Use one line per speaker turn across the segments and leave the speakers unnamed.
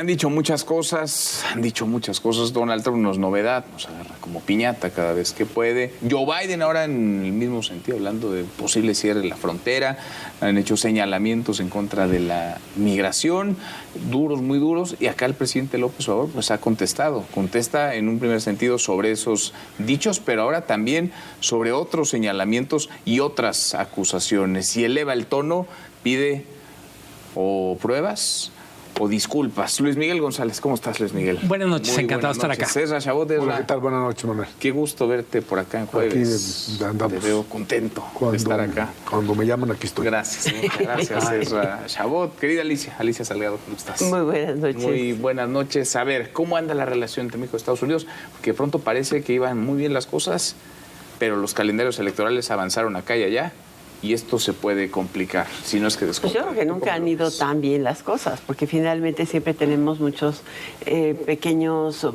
Han dicho muchas cosas, Donald Trump no es novedad, nos agarra como piñata cada vez que puede. Joe Biden ahora en el mismo sentido, hablando de posible cierre de la frontera, han hecho señalamientos en contra de la migración, duros, muy duros, y acá el presidente López Obrador pues ha contesta en un primer sentido sobre esos dichos, pero ahora también sobre otros señalamientos y otras acusaciones, y eleva el tono, pide o pruebas o disculpas. Luis Miguel González, ¿cómo estás, Luis Miguel?
Buenas noches, encantado de estar acá.
Ezra Chabot,
Hola, ¿qué tal? Buenas noches, Manuel.
Qué gusto verte por acá en jueves.
Aquí andamos.
Te veo contento de estar acá.
Cuando me llaman, aquí estoy.
Gracias, gracias, Ezra Chabot. Querida Alicia Salgado, ¿cómo estás?
Muy buenas noches.
Muy buenas noches. A ver, ¿cómo anda la relación entre México y Estados Unidos? Porque pronto parece que iban muy bien las cosas, pero los calendarios electorales avanzaron acá y allá, y esto se puede complicar, si no es que
Pues yo creo que nunca han ido tan bien las cosas, porque finalmente siempre tenemos muchos pequeños,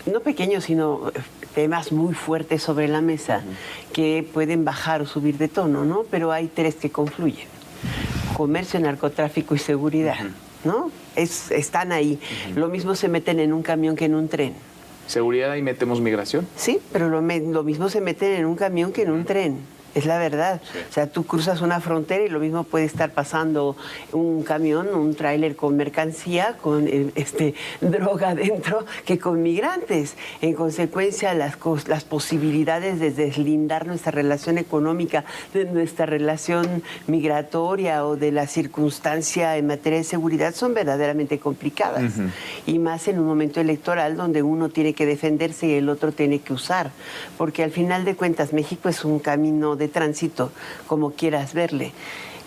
no pequeños, sino temas muy fuertes sobre la mesa que pueden bajar o subir de tono, ¿no? Pero hay tres que confluyen: comercio, narcotráfico y seguridad, ¿no? Están ahí. Lo mismo se meten en un camión que en un tren.
¿Seguridad y metemos migración?
Sí, pero lo mismo se meten en un camión que en un tren. Es la verdad.
Sí.
O sea, tú cruzas una frontera y lo mismo puede estar pasando un camión, un tráiler con mercancía, con droga dentro, que con migrantes. En consecuencia, las posibilidades de deslindar nuestra relación económica de nuestra relación migratoria o de la circunstancia en materia de seguridad son verdaderamente complicadas. Y más en un momento electoral donde uno tiene que defenderse y el otro tiene que usar. Porque al final de cuentas, México es un camino de tránsito, como quieras verle,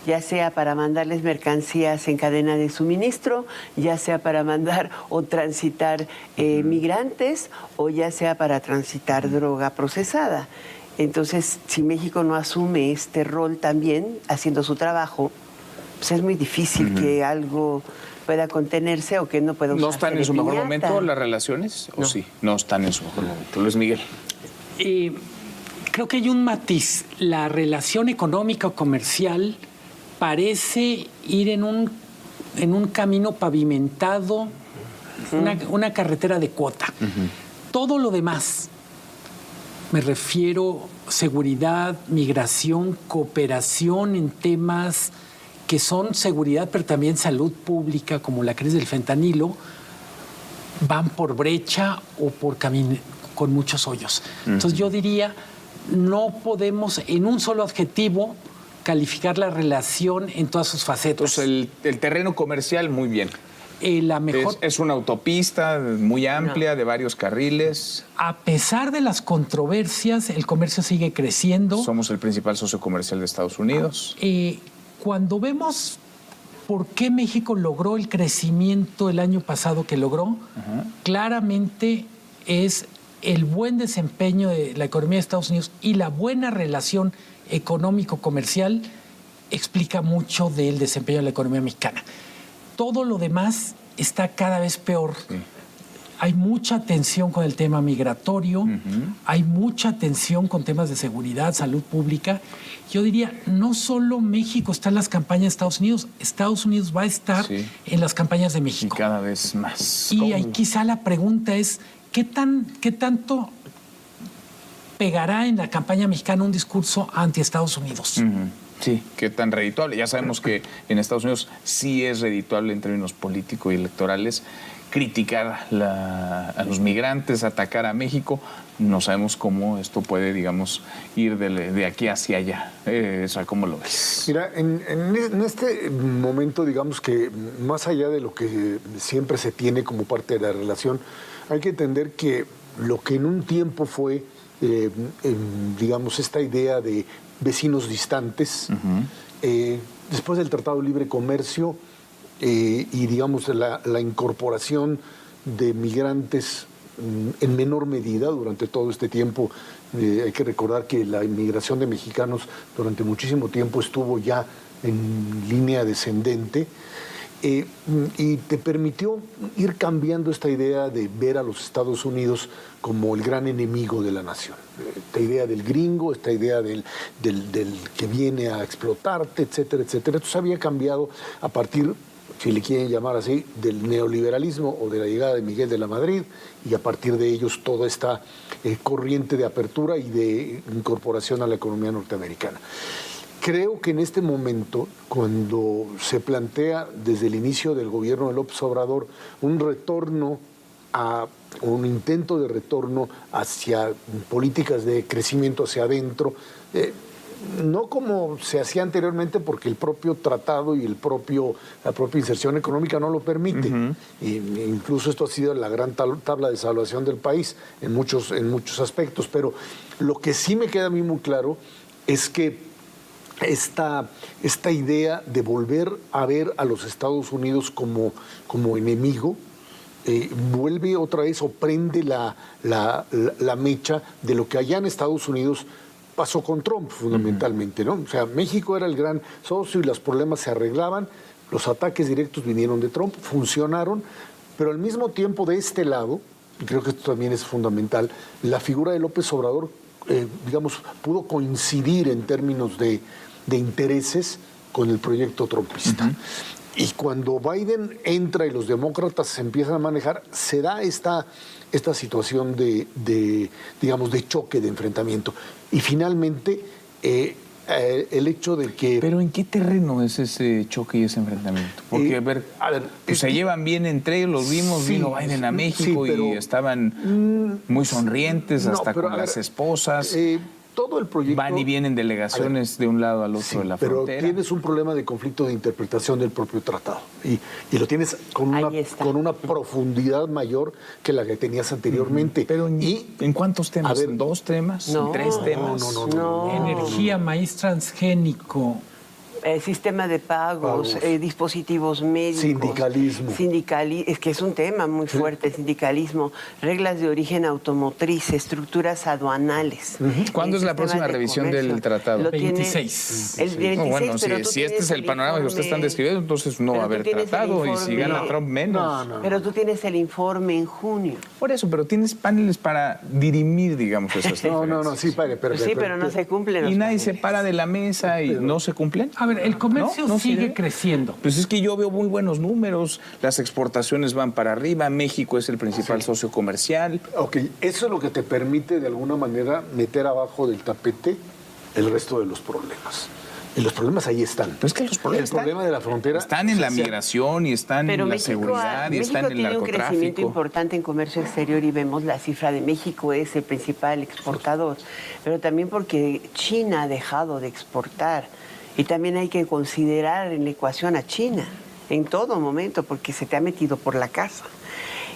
ya sea para mandarles mercancías en cadena de suministro, ya sea para mandar o transitar migrantes, o ya sea para transitar droga procesada. Entonces, si México no asume este rol también, haciendo su trabajo, pues es muy difícil que algo pueda contenerse o que no pueda usarse.
¿No están en su mejor momento las relaciones? ¿O sí? No están en su mejor momento. Luis Miguel.
Creo que hay un matiz. La relación económica o comercial parece ir en un camino pavimentado, una carretera de cuota. Todo lo demás, me refiero seguridad, migración, cooperación en temas que son seguridad, pero también salud pública, como la crisis del fentanilo, van por brecha o por camino con muchos hoyos. Entonces yo diría, no podemos en un solo adjetivo calificar la relación en todas sus facetas.
Entonces el terreno comercial, muy bien.
La mejor...
Es una autopista muy amplia, de varios carriles.
A pesar de las controversias, el comercio sigue creciendo.
Somos el principal socio comercial de Estados Unidos.
Cuando vemos por qué México logró el crecimiento el año pasado que logró, claramente es el buen desempeño de la economía de Estados Unidos y la buena relación económico-comercial explica mucho del desempeño de la economía mexicana. Todo lo demás está cada vez peor. Hay mucha tensión con el tema migratorio, hay mucha tensión con temas de seguridad, salud pública. Yo diría, no solo México está en las campañas de Estados Unidos va a estar en las campañas de México.
Y cada vez más.
Y ahí quizá la pregunta es, ¿qué tanto pegará en la campaña mexicana un discurso anti-Estados Unidos?
Sí, qué tan redituable. Ya sabemos que en Estados Unidos sí es redituable en términos políticos y electorales criticar a los migrantes, atacar a México. No sabemos cómo esto puede, digamos, ir de aquí hacia allá. ¿Cómo lo ves?
Mira, en este momento, digamos que más allá de lo que siempre se tiene como parte de la relación, hay que entender que lo que en un tiempo fue, digamos, esta idea de vecinos distantes, después del Tratado de Libre Comercio y, digamos, la incorporación de migrantes en menor medida durante todo este tiempo. Hay que recordar que la inmigración de mexicanos durante muchísimo tiempo estuvo ya en línea descendente. Y te permitió ir cambiando esta idea de ver a los Estados Unidos como el gran enemigo de la nación. Esta idea del gringo, esta idea del que viene a explotarte, etcétera, etcétera. Esto se había cambiado a partir si le quieren llamar así, del neoliberalismo o de la llegada de Miguel de la Madrid, y a partir de ellos toda esta corriente de apertura y de incorporación a la economía norteamericana. Creo que en este momento, cuando se plantea desde el inicio del gobierno de López Obrador un intento de retorno hacia políticas de crecimiento hacia adentro, no como se hacía anteriormente, porque el propio tratado y la propia inserción económica no lo permite. Incluso esto ha sido la gran tabla de salvación del país en muchos aspectos. Pero lo que sí me queda a mí muy claro es que esta idea de volver a ver a los Estados Unidos como enemigo vuelve otra vez o prende la mecha de lo que allá en Estados Unidos pasó con Trump, fundamentalmente, ¿no? O sea, México era el gran socio y los problemas se arreglaban, los ataques directos vinieron de Trump, funcionaron, pero al mismo tiempo de este lado, y creo que esto también es fundamental, la figura de López Obrador, pudo coincidir en términos de intereses con el proyecto trumpista. Y cuando Biden entra y los demócratas se empiezan a manejar, se da esta situación de choque, de enfrentamiento. Y finalmente, el hecho de que...
¿Pero en qué terreno es ese choque y ese enfrentamiento? Porque, pues se llevan bien entre ellos, los vimos, sí, vino Biden a México, sí, pero, y estaban muy sonrientes, hasta con las esposas.
Todo el proyecto...
Van y vienen delegaciones de un lado al otro de la frontera.
Pero tienes un problema de conflicto de interpretación del propio tratado. Y lo tienes con una profundidad mayor que la que tenías anteriormente.
Pero ¿en cuántos temas? ¿En 2 temas? ¿En 3 temas?
No.
Energía, maíz transgénico.
Sistema de pagos, dispositivos médicos.
Sindicalismo.
Es que es un tema muy fuerte, el sindicalismo. Reglas de origen automotriz, estructuras aduanales.
¿Cuándo es la próxima revisión del tratado?
El 26.
El 26,
no, bueno,
pero
si este es el panorama que ustedes están describiendo, entonces no va a haber tratado, y si gana Trump menos.
Pero tú tienes el informe en junio.
Por eso, pero tienes paneles para dirimir, digamos, esas diferencias.
Sí,
pero no se cumplen.
Y nadie se para de la mesa y no se cumplen.
A ver, el comercio sigue creciendo.
Pues es que yo veo muy buenos números, las exportaciones van para arriba, México es el principal socio comercial.
Ok, eso es lo que te permite de alguna manera meter abajo del tapete el resto de los problemas. Y los problemas ahí están.
Pero es que los problemas
el problema de la frontera
están en la migración y están en la seguridad y están en el narcotráfico. México tiene un crecimiento
importante en comercio exterior y vemos la cifra de México es el principal exportador, pero también porque China ha dejado de exportar. Y también hay que considerar en la ecuación a China en todo momento, porque se te ha metido por la casa.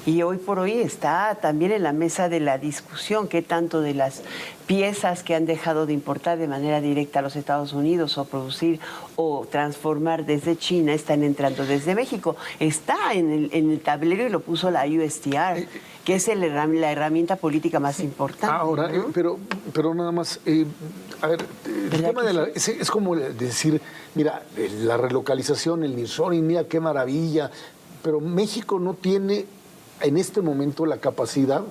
Y hoy por hoy está también en la mesa de la discusión qué tanto de las piezas que han dejado de importar de manera directa a los Estados Unidos o producir o transformar desde China están entrando desde México. Está en el tablero y lo puso la USTR, que es la herramienta política más importante.
Ahora,
¿no?
pero nada más, a ver, el tema de es como decir, mira, la relocalización, el nearshoring, mira qué maravilla, pero México no tiene en este momento la capacidad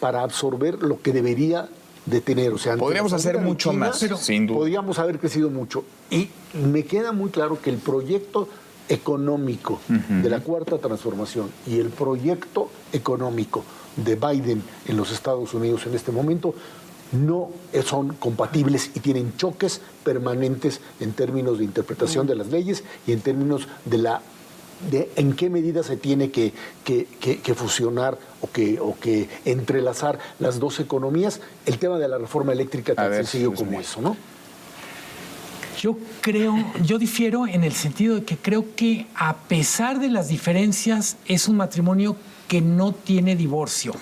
para absorber lo que debería de tener. O sea,
podríamos hacer mucho más, sin duda.
Podríamos haber crecido mucho. Y me queda muy claro que el proyecto económico de la Cuarta Transformación y el proyecto económico de Biden en los Estados Unidos en este momento no son compatibles y tienen choques permanentes en términos de interpretación de las leyes y en términos de en qué medida se tiene que fusionar o que entrelazar las dos economías. El tema de la reforma eléctrica tan sencillo como eso, ¿no?
Yo difiero en el sentido de que creo que a pesar de las diferencias es un matrimonio que no tiene divorcio.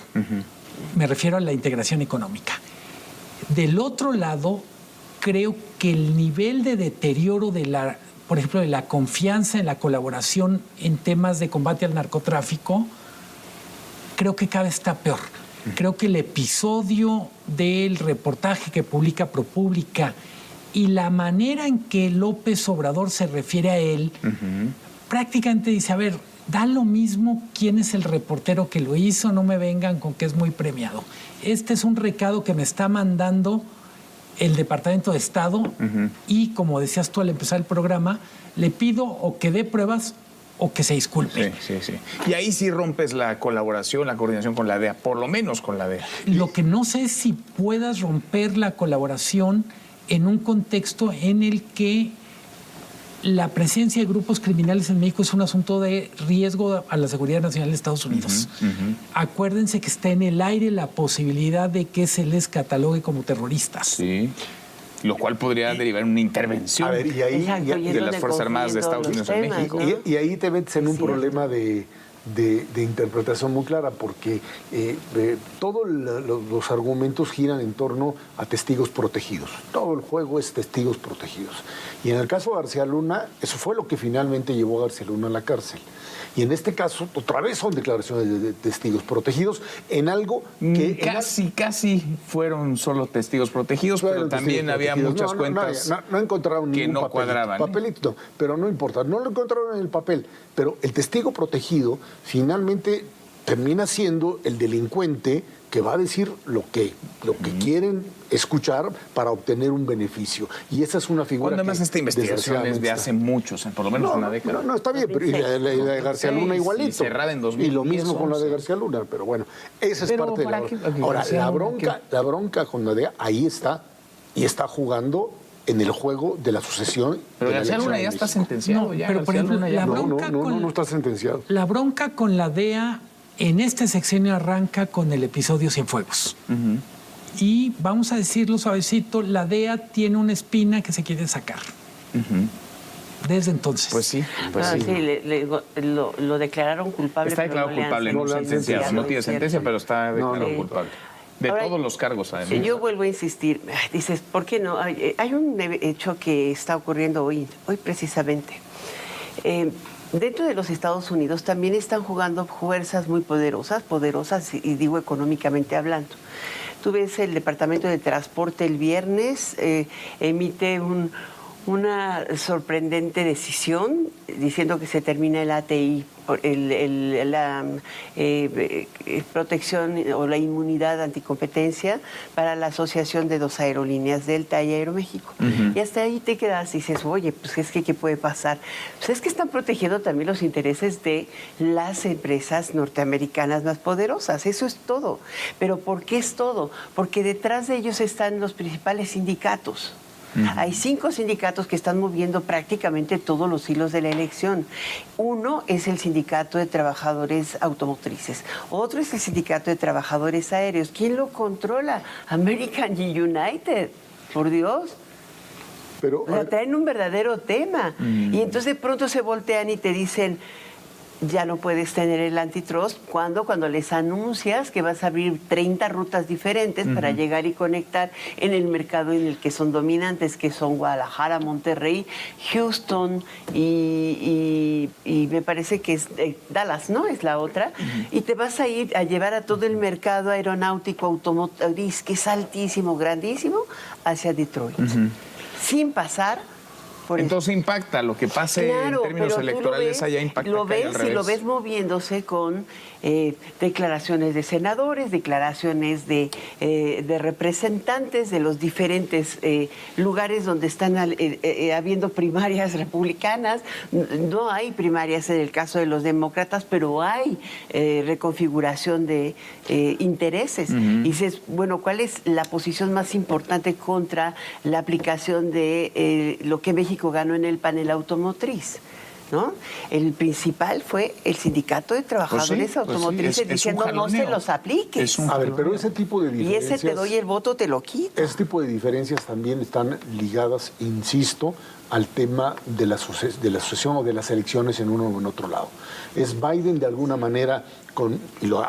Me refiero a la integración económica. Del otro lado, creo que el nivel de deterioro por ejemplo, de la confianza en la colaboración en temas de combate al narcotráfico, creo que cada vez está peor. Creo que el episodio del reportaje que publica ProPublica y la manera en que López Obrador se refiere a él, prácticamente dice, a ver, da lo mismo quién es el reportero que lo hizo, no me vengan con que es muy premiado. Este es un recado que me está mandando el Departamento de Estado y, como decías tú al empezar el programa, le pido o que dé pruebas o que se disculpe.
Sí. Y ahí sí rompes la colaboración, la coordinación con la DEA, por lo menos con la DEA.
Lo que no sé es si puedas romper la colaboración en un contexto en el que la presencia de grupos criminales en México es un asunto de riesgo a la seguridad nacional de Estados Unidos. Acuérdense que está en el aire la posibilidad de que se les catalogue como terroristas.
Sí. Lo cual podría derivar en una intervención
A ver, y ahí,
de las Fuerzas Armadas de Estados Unidos en México.
¿no?
Y ahí te metes en un problema de interpretación muy clara, porque todos los argumentos giran en torno a testigos protegidos. Todo el juego es testigos protegidos. Y en el caso de García Luna, eso fue lo que finalmente llevó a García Luna a la cárcel. Y en este caso, otra vez son declaraciones de testigos protegidos en algo que...
Casi fueron solo testigos protegidos, pero también había muchas cuentas
no encontraron
que no cuadraban.
Papelito, pero no importa, no lo encontraron en el papel. Pero el testigo protegido finalmente termina siendo el delincuente que va a decir lo que quieren escuchar para obtener un beneficio. Y esa es una figura
Cuando además esta investigación es de hace muchos, por lo menos una década.
No, está bien, pero y la de García Luna igualito.
Y cerrada en 2010,
y lo mismo con la de García Luna, pero bueno, esa es parte de la... Ahora, la bronca con la DEA, ahí está, y está jugando en el juego de la sucesión.
Pero García Luna ya está sentenciado.
No, pero por ejemplo,
no está sentenciado.
La bronca con la DEA en este sexenio arranca con el episodio Cienfuegos. Y vamos a decirlo suavecito, la DEA tiene una espina que se quiere sacar. Desde entonces.
Pues sí.
Lo declararon culpable.
Está declarado culpable, no sentenciado. No tiene sentencia, pero está declarado culpable. Ahora, todos los cargos, además.
Yo vuelvo a insistir. Dices, ¿por qué no? Hay un hecho que está ocurriendo hoy precisamente. Dentro de los Estados Unidos también están jugando fuerzas muy poderosas, y digo económicamente hablando. Tú ves el Departamento de Transporte el viernes, emite una sorprendente decisión diciendo que se termina el ATI, la protección o la inmunidad anticompetencia para la asociación de dos aerolíneas, Delta y Aeroméxico. Y hasta ahí te quedas y dices, oye, pues es que ¿qué puede pasar? Pues es que están protegiendo también los intereses de las empresas norteamericanas más poderosas, eso es todo. Pero ¿por qué es todo? Porque detrás de ellos están los principales sindicatos. Hay 5 sindicatos que están moviendo prácticamente todos los hilos de la elección. Uno es el Sindicato de Trabajadores Automotrices. Otro es el Sindicato de Trabajadores Aéreos. ¿Quién lo controla? American United. Por Dios.
Pero
traen un verdadero tema. Y entonces de pronto se voltean y te dicen... Ya no puedes tener el antitrust cuando les anuncias que vas a abrir 30 rutas diferentes para llegar y conectar en el mercado en el que son dominantes, que son Guadalajara, Monterrey, Houston y me parece que es Dallas, ¿no? Es la otra. Y te vas a ir a llevar a todo el mercado aeronáutico automotriz, que es altísimo, grandísimo, hacia Detroit. Sin pasar...
Entonces impacta lo que pase en términos electorales allá, impacta.
Lo ves moviéndose con declaraciones de senadores, declaraciones de representantes de los diferentes lugares donde están habiendo primarias republicanas. No hay primarias en el caso de los demócratas, pero hay reconfiguración de intereses. Y dices, bueno, ¿cuál es la posición más importante contra la aplicación de lo que México ganó en el panel automotriz? ¿No? El principal fue el Sindicato de Trabajadores Automotrices diciendo no se los aplique.
A ver, pero ese tipo de diferencias...
Y ese te doy el voto, te lo quito.
Ese tipo de diferencias también están ligadas, insisto, al tema de la sucesión o de las elecciones en uno o en otro lado. Es Biden de alguna manera,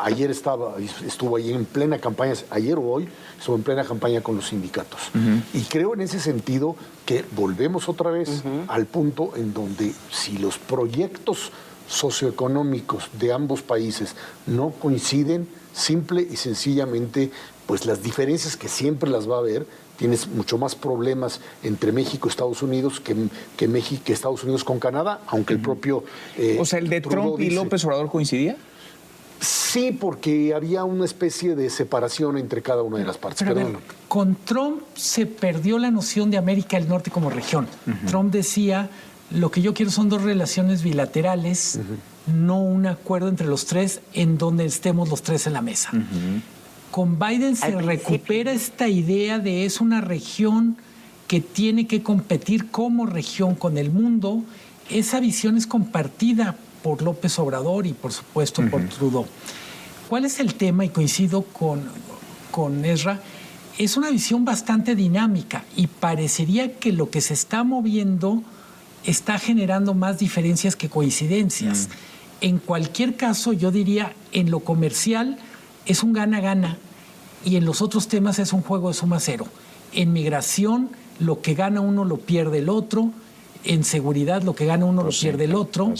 ayer estuvo ahí en plena campaña, ayer o hoy, estuvo en plena campaña con los sindicatos. Y creo en ese sentido que volvemos otra vez al punto en donde si los proyectos socioeconómicos de ambos países no coinciden, simple y sencillamente, pues las diferencias que siempre las va a haber, tienes mucho más problemas entre México y Estados Unidos que Estados Unidos con Canadá, aunque el propio...
o sea, ¿el de Trump y López Obrador coincidía?
Sí, porque había una especie de separación entre cada una de las partes.
Pero con Trump se perdió la noción de América del Norte como región. Trump decía, Lo que yo quiero son 2 relaciones bilaterales, no un acuerdo entre los 3 en donde estemos los 3 en la mesa. Con Biden se recupera esta idea de es una región que tiene que competir como región con el mundo. Esa visión es compartida por López Obrador y, por supuesto, por Trudeau. ¿Cuál es el tema? Y coincido con Ezra. Es una visión bastante dinámica y parecería que lo que se está moviendo está generando más diferencias que coincidencias. En cualquier caso, yo diría, en lo comercial es un gana-gana y en los otros temas es un juego de suma cero. En migración, lo que gana uno lo pierde el otro. En seguridad, lo que gana uno lo pierde el otro.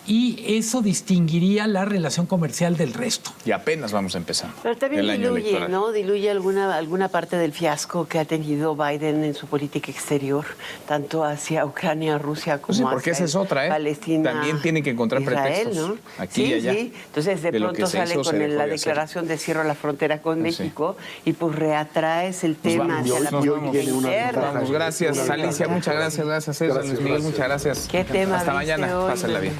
Y eso distinguiría la relación comercial del resto.
Y apenas vamos a empezar.
Pero también diluye, ¿no? Diluye alguna parte del fiasco que ha tenido Biden en su política exterior, tanto hacia Ucrania, Rusia, como
porque
hacia
esa es otra,
Palestina.
También tienen que encontrar
Israel,
pretextos,
¿no?
aquí y allá.
Sí. Entonces, de pronto sale con la declaración de cierro la frontera con México y pues reatraes el tema hacia la política interna.
Vamos, gracias, Alicia, muchas gracias, César, Luis Miguel, muchas gracias.
¿Qué tema
Hasta
viste
mañana,
hoy,
pásenla bien.